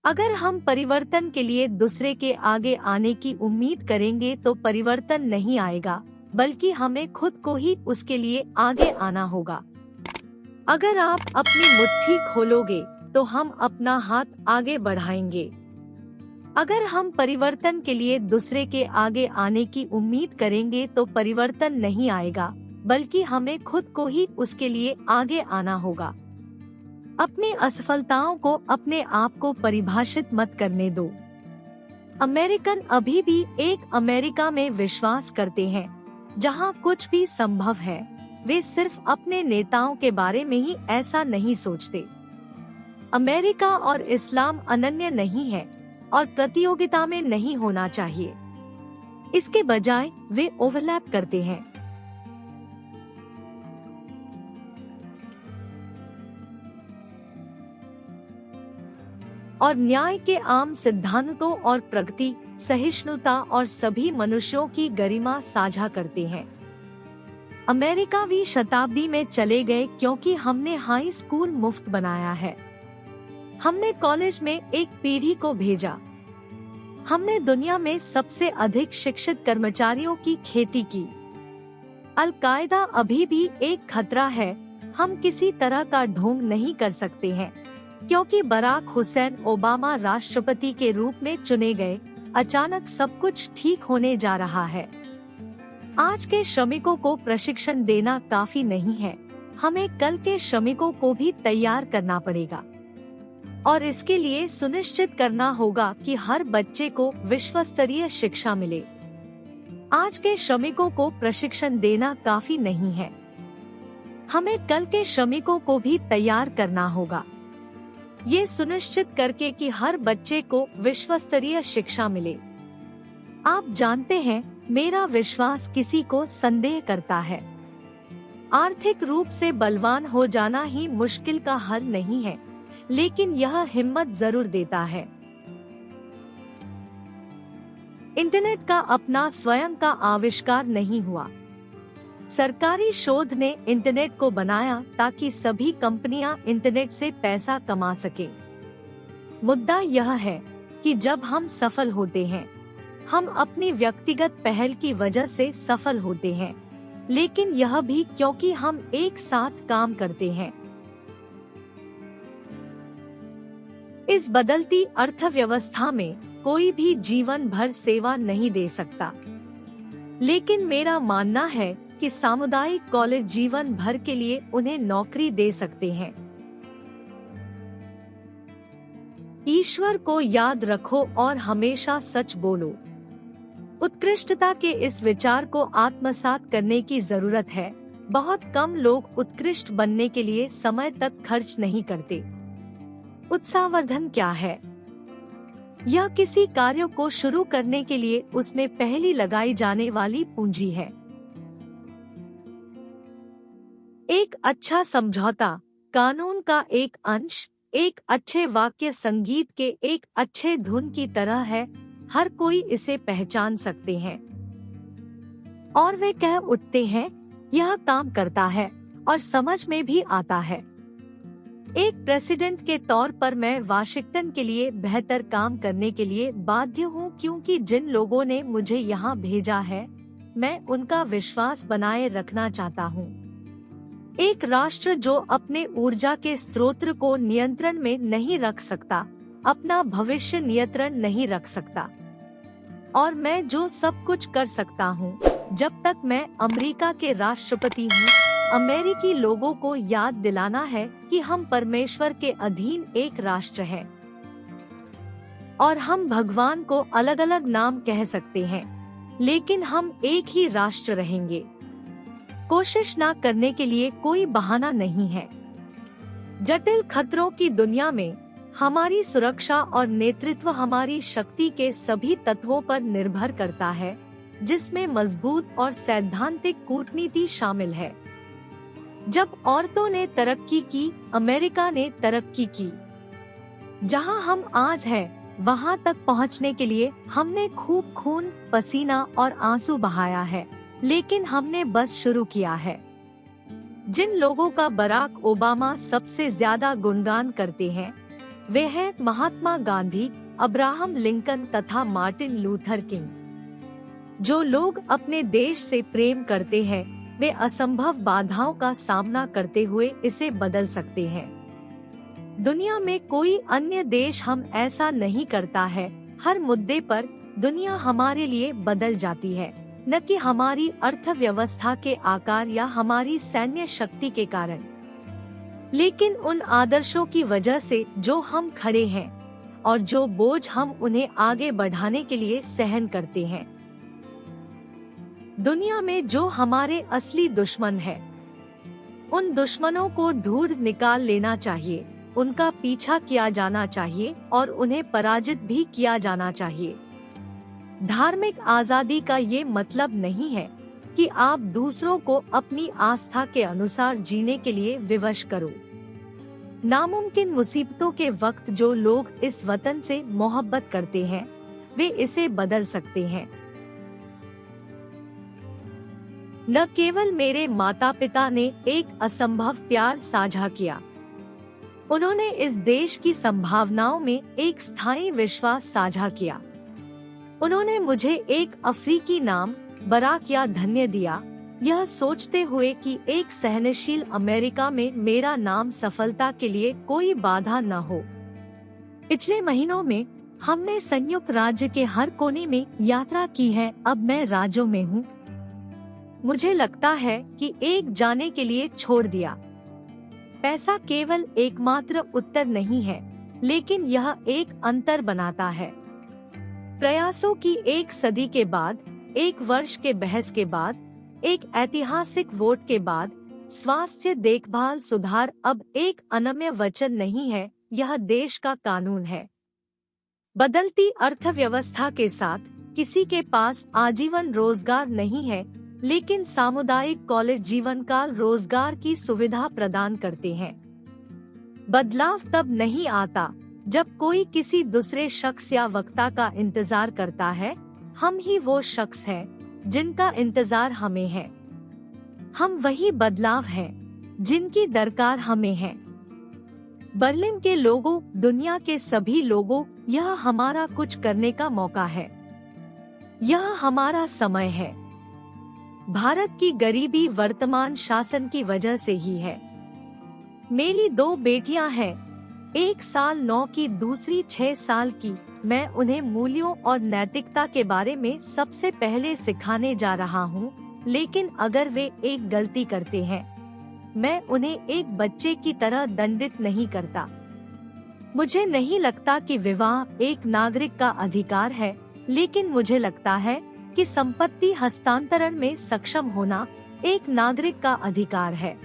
अगर हम परिवर्तन के लिए दूसरे के आगे आने की उम्मीद करेंगे तो परिवर्तन नहीं आएगा, बल्कि हमें खुद को ही उसके लिए आगे आना होगा। अगर आप अपनी मुट्ठी खोलोगे तो हम अपना हाथ आगे बढ़ाएंगे। अगर हम परिवर्तन के लिए दूसरे के आगे आने की उम्मीद करेंगे तो परिवर्तन नहीं आएगा, बल्कि हमें खुद को ही उसके लिए आगे आना होगा। अपनी असफलताओं को अपने आप को परिभाषित मत करने दो। अमेरिकन अभी भी एक अमेरिका में विश्वास करते हैं जहां कुछ भी संभव है। वे सिर्फ अपने नेताओं के बारे में ही ऐसा नहीं सोचते। अमेरिका और इस्लाम अनन्य नहीं है और प्रतियोगिता में नहीं होना चाहिए। इसके बजाय वे ओवरलैप करते हैं। और न्याय के आम सिद्धांतों और प्रगति, सहिष्णुता और सभी मनुष्यों की गरिमा साझा करते हैं। अमेरिकावी शताब्दी में चले गए क्योंकि हमने हाई स्कूल मुफ्त बनाया है। हमने कॉलेज में एक पीढ़ी को भेजा। हमने दुनिया में सबसे अधिक शिक्षित कर्मचारियों की खेती की। अल-कायदा अभी भी एक खतरा है। हम किसी तरह का ढोंग नहीं कर सकते हैं क्योंकि बराक हुसैन ओबामा राष्ट्रपति के रूप में चुने गए। अचानक सब कुछ ठीक होने जा रहा है। आज के श्रमिकों को प्रशिक्षण देना काफी नहीं है, हमें कल के श्रमिकों को भी तैयार करना पड़ेगा और इसके लिए सुनिश्चित करना होगा कि हर बच्चे को विश्वस्तरीय शिक्षा मिले। आज के श्रमिकों को प्रशिक्षण देना काफी नहीं है, हमें कल के श्रमिकों को भी तैयार करना होगा, ये सुनिश्चित करके कि हर बच्चे को विश्वस्तरीय शिक्षा मिले। आप जानते हैं, मेरा विश्वास किसी को संदेह करता है। आर्थिक रूप से बलवान हो जाना ही मुश्किल का हल नहीं है, लेकिन यह हिम्मत जरूर देता है। इंटरनेट का अपना स्वयं का आविष्कार नहीं हुआ। सरकारी शोध ने इंटरनेट को बनाया ताकि सभी कंपनियां इंटरनेट से पैसा कमा सकें। मुद्दा यह है कि जब हम सफल होते हैं, हम अपनी व्यक्तिगत पहल की वजह से सफल होते हैं, लेकिन यह भी क्योंकि हम एक साथ काम करते हैं। इस बदलती अर्थव्यवस्था में कोई भी जीवन भर सेवा नहीं दे सकता, लेकिन मेरा मानना है कि सामुदायिक कॉलेज जीवन भर के लिए उन्हें नौकरी दे सकते हैं। ईश्वर को याद रखो और हमेशा सच बोलो। उत्कृष्टता के इस विचार को आत्मसात करने की जरूरत है। बहुत कम लोग उत्कृष्ट बनने के लिए समय तक खर्च नहीं करते। उत्साहवर्धन क्या है? यह किसी कार्य को शुरू करने के लिए उसमें पहली लगाई जाने वाली पूंजी है। एक अच्छा समझौता कानून का एक अंश, एक अच्छे वाक्य संगीत के एक अच्छे धुन की तरह है। हर कोई इसे पहचान सकते हैं और वे कह उठते हैं, यह काम करता है और समझ में भी आता है। एक प्रेसिडेंट के तौर पर मैं वाशिंगटन के लिए बेहतर काम करने के लिए बाध्य हूँ, क्योंकि जिन लोगों ने मुझे यहाँ भेजा है, मैं उनका विश्वास बनाए रखना चाहता हूँ। एक राष्ट्र जो अपने ऊर्जा के स्रोत को नियंत्रण में नहीं रख सकता, अपना भविष्य नियंत्रण नहीं रख सकता। और मैं जो सब कुछ कर सकता हूँ जब तक मैं अमेरिका के राष्ट्रपति हूँ, अमेरिकी लोगों को याद दिलाना है कि हम परमेश्वर के अधीन एक राष्ट्र हैं और हम भगवान को अलग अलग नाम कह सकते हैं, लेकिन हम एक ही राष्ट्र रहेंगे। कोशिश न करने के लिए कोई बहाना नहीं है। जटिल खतरों की दुनिया में हमारी सुरक्षा और नेतृत्व हमारी शक्ति के सभी तत्वों पर निर्भर करता है, जिसमें मजबूत और सैद्धांतिक कूटनीति शामिल है। जब औरतों ने तरक्की की, अमेरिका ने तरक्की की। जहां हम आज हैं, वहां तक पहुंचने के लिए हमने खूब खून, पसीना और आंसू बहाया है, लेकिन हमने बस शुरू किया है। जिन लोगों का बराक ओबामा सबसे ज्यादा गुणगान करते हैं, वे हैं महात्मा गांधी, अब्राहम लिंकन तथा मार्टिन लूथर किंग। जो लोग अपने देश से प्रेम करते हैं वे असंभव बाधाओं का सामना करते हुए इसे बदल सकते हैं। दुनिया में कोई अन्य देश हम ऐसा नहीं करता है। हर मुद्दे पर दुनिया हमारे लिए बदल जाती है, न कि हमारी अर्थव्यवस्था के आकार या हमारी सैन्य शक्ति के कारण, लेकिन उन आदर्शों की वजह से जो हम खड़े हैं और जो बोझ हम उन्हें आगे बढ़ाने के लिए सहन करते हैं। दुनिया में जो हमारे असली दुश्मन है, उन दुश्मनों को ढूंढ निकाल लेना चाहिए, उनका पीछा किया जाना चाहिए और उन्हें पराजित भी किया जाना चाहिए। धार्मिक आजादी का ये मतलब नहीं है कि आप दूसरों को अपनी आस्था के अनुसार जीने के लिए विवश करो। नामुमकिन मुसीबतों के वक्त जो लोग इस वतन से मोहब्बत करते हैं वे इसे बदल सकते हैं। न केवल मेरे माता पिता ने एक असंभव प्यार साझा किया, उन्होंने इस देश की संभावनाओं में एक स्थायी विश्वास साझा किया। उन्होंने मुझे एक अफ्रीकी नाम बराक या धन्य दिया, यह सोचते हुए कि एक सहनशील अमेरिका में मेरा नाम सफलता के लिए कोई बाधा न हो। पिछले महीनों में हमने संयुक्त राज्य के हर कोने में यात्रा की है। अब मैं राज्यों में हूँ। मुझे लगता है कि एक जाने के लिए छोड़ दिया। पैसा केवल एकमात्र उत्तर नहीं है, लेकिन यह एक अंतर बनाता है। प्रयासों की एक सदी के बाद, एक वर्ष के बहस के बाद, एक ऐतिहासिक वोट के बाद, स्वास्थ्य देखभाल सुधार अब एक अनम्य वचन नहीं है, यह देश का कानून है। बदलती अर्थव्यवस्था के साथ किसी के पास आजीवन रोजगार नहीं है, लेकिन सामुदायिक कॉलेज जीवनकाल रोजगार की सुविधा प्रदान करते हैं। बदलाव तब नहीं आता जब कोई किसी दूसरे शख्स या वक्ता का इंतजार करता है। हम ही वो शख्स हैं जिनका इंतजार हमें है। हम वही बदलाव हैं जिनकी दरकार हमें है। बर्लिन के लोगों, दुनिया के सभी लोगों, यह हमारा कुछ करने का मौका है। यह हमारा समय है। भारत की गरीबी वर्तमान शासन की वजह से ही है। मेरी 2 बेटियां हैं, एक साल 9 की, दूसरी 6 साल की। मैं उन्हें मूल्यों और नैतिकता के बारे में सबसे पहले सिखाने जा रहा हूँ, लेकिन अगर वे एक गलती करते हैं, मैं उन्हें एक बच्चे की तरह दंडित नहीं करता। मुझे नहीं लगता कि विवाह एक नागरिक का अधिकार है, लेकिन मुझे लगता है कि संपत्ति हस्तांतरण में सक्षम होना एक नागरिक का अधिकार है।